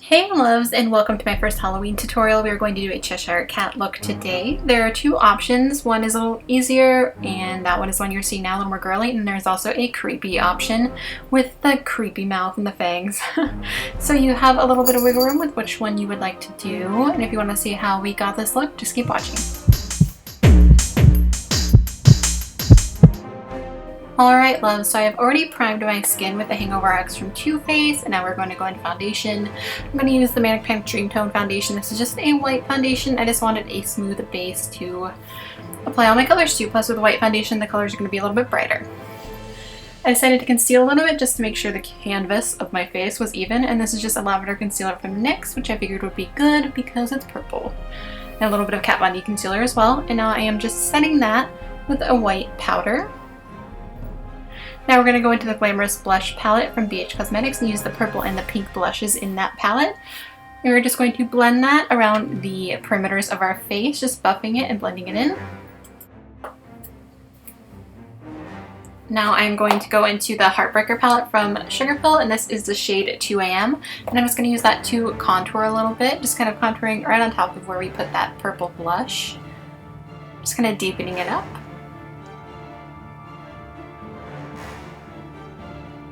Hey loves, and welcome to my first Halloween tutorial. We are going to do a Cheshire cat look today. There are two options. One is a little easier, and that one is one you're seeing now, a little more girly, and there's also a creepy option with the creepy mouth and the fangs. So you have a little bit of wiggle room with which one you would like to do, and if you want to see how we got this look, just keep watching. Alright loves, so I have already primed my skin with the Hangover RX from Too Faced, and now we're going to go into foundation. I'm going to use the Manic Dreamtone foundation. This is just a white foundation. I just wanted a smooth base to apply all my colors to, plus with the white foundation the colors are going to be a little bit brighter. I decided to conceal a little bit just to make sure the canvas of my face was even, and this is just a lavender concealer from NYX, which I figured would be good because it's purple. And a little bit of Kat Von D concealer as well, and now I am just setting that with a white powder. Now we're going to go into the Glamorous blush palette from BH Cosmetics and use the purple and the pink blushes in that palette. And we're just going to blend that around the perimeters of our face, just buffing it and blending it in. Now I'm going to go into the Heartbreaker palette from Sugarpill, and this is the shade 2 AM. And I'm just going to use that to contour a little bit, just kind of contouring right on top of where we put that purple blush. Just kind of deepening it up.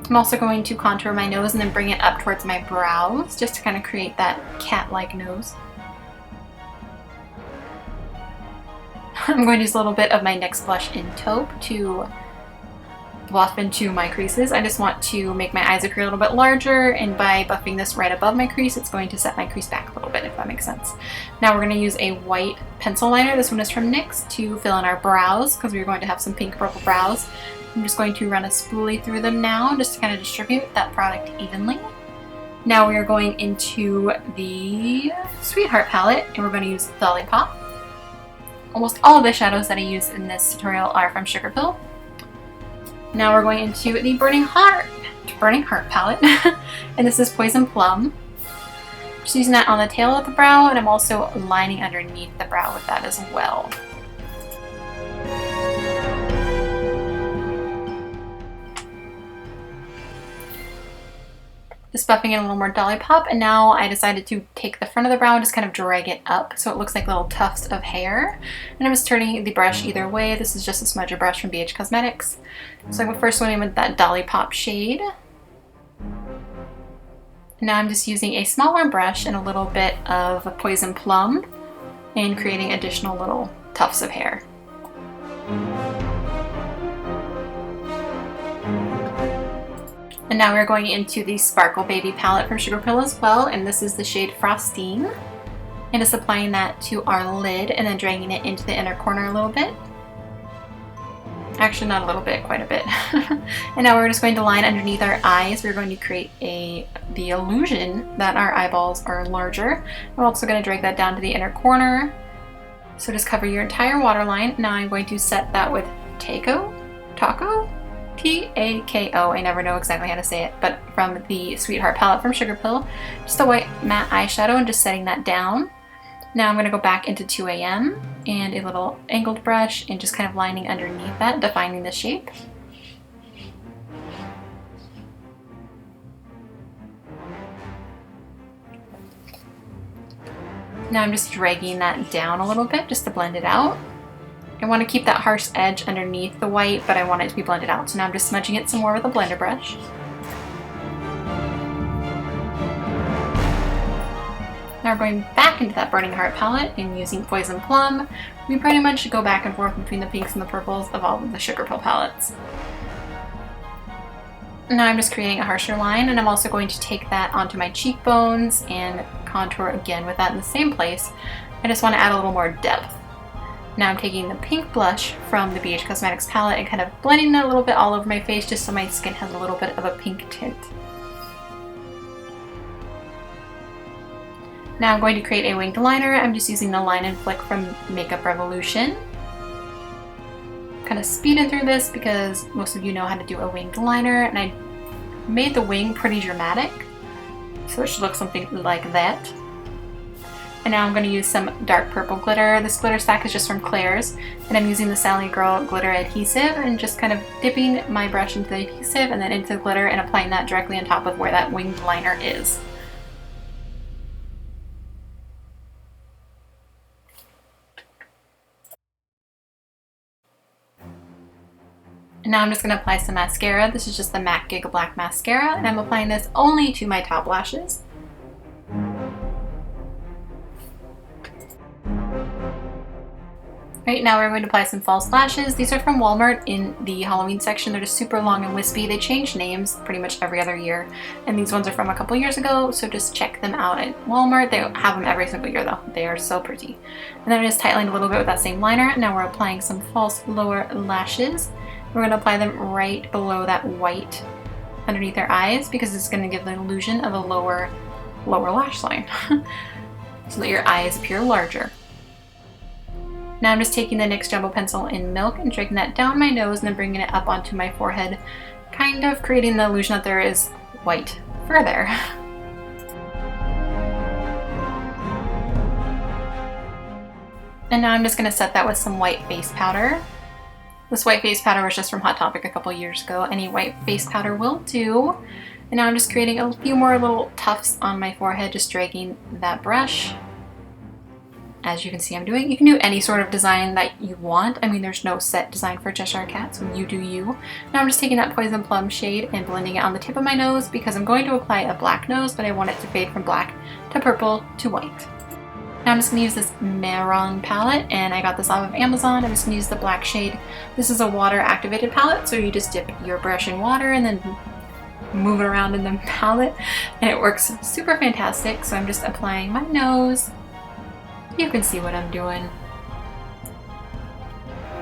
I'm also going to contour my nose and then bring it up towards my brows just to kind of create that cat-like nose. I'm going to use a little bit of my NYX blush in taupe to buff into my creases. I just want to make my eyes appear a little bit larger, and by buffing this right above my crease, it's going to set my crease back a little bit, if that makes sense. Now we're going to use a white pencil liner. This one is from NYX to fill in our brows because we're going to have some pink purple brows. I'm just going to run a spoolie through them now just to kind of distribute that product evenly. Now we are going into the Sweetheart palette and we're going to use Dollipop. Almost all of the shadows that I use in this tutorial are from Sugarpill. Now we're going into the Burning Heart palette and this is Poison Plum. Just using that on the tail of the brow, and I'm also lining underneath the brow with that as well. Just buffing in a little more Dollipop, and now I decided to take the front of the brow and just kind of drag it up so it looks like little tufts of hair. And I'm just turning the brush either way. This is just a smudger brush from BH Cosmetics. So I'm first going in with that Dollipop shade. And now I'm just using a smaller brush and a little bit of Poison Plum and creating additional little tufts of hair. And now we're going into the Sparkle Baby palette from Sugarpill as well, and this is the shade Frostine. And just applying that to our lid and then dragging it into the inner corner a little bit. Actually, not a little bit, quite a bit. And now we're just going to line underneath our eyes. We're going to create the illusion that our eyeballs are larger. I'm also going to drag that down to the inner corner. So just cover your entire waterline. Now I'm going to set that with Tako? T-A-K-O, I never know exactly how to say it, but from the Sweetheart palette from Sugarpill. Just a white matte eyeshadow and just setting that down. Now I'm going to go back into 2 AM and a little angled brush and just kind of lining underneath that, defining the shape. Now I'm just dragging that down a little bit just to blend it out. I want to keep that harsh edge underneath the white, but I want it to be blended out. So now I'm just smudging it some more with a blender brush. Now we're going back into that Burning Heart palette and using Poison Plum. We pretty much go back and forth between the pinks and the purples of all of the Sugarpill palettes. Now I'm just creating a harsher line, and I'm also going to take that onto my cheekbones and contour again with that in the same place. I just want to add a little more depth. Now I'm taking the pink blush from the BH Cosmetics palette and kind of blending it a little bit all over my face just so my skin has a little bit of a pink tint. Now I'm going to create a winged liner. I'm just using the Line and Flick from Makeup Revolution. Kind of speeding through this because most of you know how to do a winged liner, and I made the wing pretty dramatic, so it should look something like that. And now I'm going to use some dark purple glitter. This glitter stack is just from Claire's, and I'm using the Sally Girl glitter adhesive and just kind of dipping my brush into the adhesive and then into the glitter and applying that directly on top of where that winged liner is. And now I'm just going to apply some mascara. This is just the MAC Giga Black Mascara, and I'm applying this only to my top lashes. Right now we're going to apply some false lashes. These are from Walmart in the Halloween section. They're just super long and wispy. They change names pretty much every other year. And these ones are from a couple years ago, so just check them out at Walmart. They have them every single year though. They are so pretty. And then I just tightlined a little bit with that same liner. Now we're applying some false lower lashes. We're going to apply them right below that white underneath their eyes because it's going to give the illusion of a lower lash line so that your eyes appear larger. Now I'm just taking the NYX Jumbo Pencil in Milk and dragging that down my nose and then bringing it up onto my forehead, kind of creating the illusion that there is white fur there. And now I'm just going to set that with some white face powder. This white face powder was just from Hot Topic a couple years ago. Any white face powder will do. And now I'm just creating a few more little tufts on my forehead, just dragging that brush. As you can see I'm doing. You can do any sort of design that you want. I mean, there's no set design for Cheshire Cat, so you do you. Now I'm just taking that Poison Plum shade and blending it on the tip of my nose because I'm going to apply a black nose, but I want it to fade from black to purple to white. Now I'm just going to use this Mehron palette, and I got this off of Amazon. I'm just going to use the black shade. This is a water activated palette, so you just dip your brush in water and then move it around in the palette, and it works super fantastic. So I'm just applying my nose. You can see what I'm doing.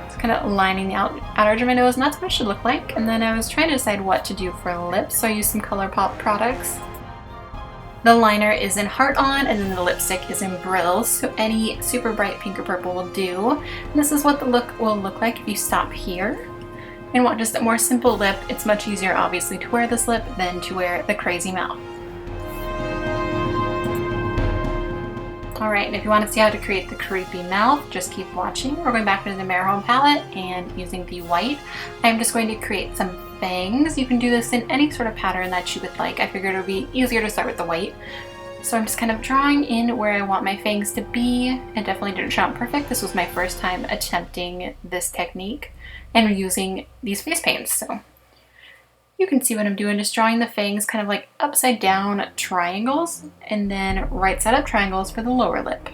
Just kind of lining the outer edge of my nose, and that's what it should look like. And then I was trying to decide what to do for lips, so I used some ColourPop products. The liner is in Heart On, and then the lipstick is in Brills, so any super bright pink or purple will do. And this is what the look will look like if you stop here and want just a more simple lip. It's much easier, obviously, to wear this lip than to wear the crazy mouth. Alright, and if you want to see how to create the creepy mouth, just keep watching. We're going back into the Mehron palette and using the white. I'm just going to create some fangs. You can do this in any sort of pattern that you would like. I figured it would be easier to start with the white. So I'm just kind of drawing in where I want my fangs to be. It definitely didn't turn out perfect. This was my first time attempting this technique and using these face paints. So you can see what I'm doing, just drawing the fangs kind of like upside down triangles and then right side up triangles for the lower lip.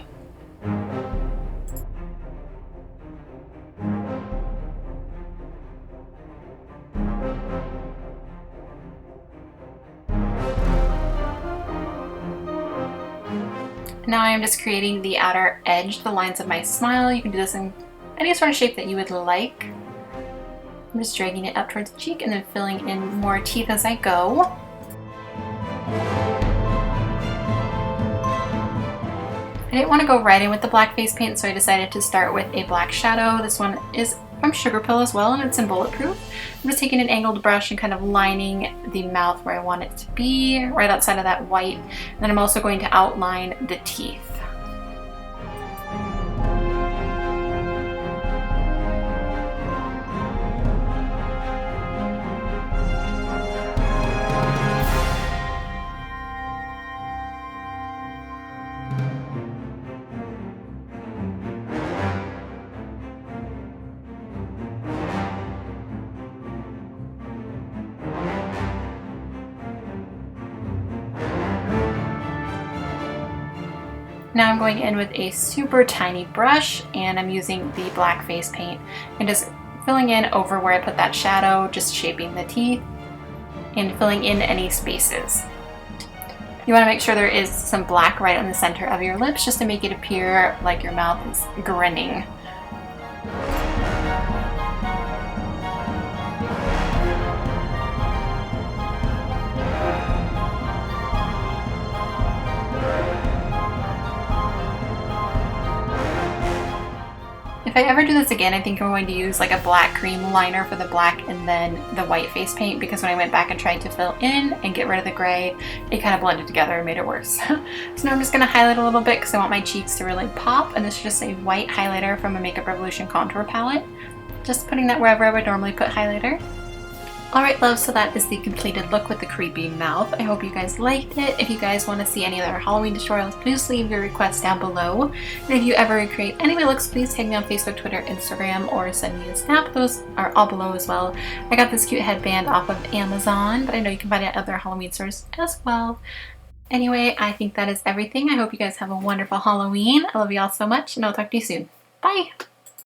Now I am just creating the outer edge, the lines of my smile. You can do this in any sort of shape that you would like. I'm just dragging it up towards the cheek and then filling in more teeth as I go. I didn't want to go right in with the black face paint, so I decided to start with a black shadow. This one is from Sugarpill as well, and it's in Bulletproof. I'm just taking an angled brush and kind of lining the mouth where I want it to be, right outside of that white. And then I'm also going to outline the teeth. Now I'm going in with a super tiny brush, and I'm using the black face paint and just filling in over where I put that shadow, just shaping the teeth and filling in any spaces. You want to make sure there is some black right in the center of your lips just to make it appear like your mouth is grinning. If I ever do this again, I think I'm going to use like a black cream liner for the black and then the white face paint, because when I went back and tried to fill in and get rid of the gray, it kind of blended together and made it worse. So now I'm just going to highlight a little bit because I want my cheeks to really pop, and this is just a white highlighter from a Makeup Revolution contour palette. Just putting that wherever I would normally put highlighter. Alright loves, so that is the completed look with the creepy mouth. I hope you guys liked it. If you guys want to see any other Halloween tutorials, please leave your requests down below. And if you ever recreate any of my looks, please tag me on Facebook, Twitter, Instagram, or send me a snap. Those are all below as well. I got this cute headband off of Amazon, but I know you can find it at other Halloween stores as well. Anyway, I think that is everything. I hope you guys have a wonderful Halloween. I love you all so much, and I'll talk to you soon. Bye!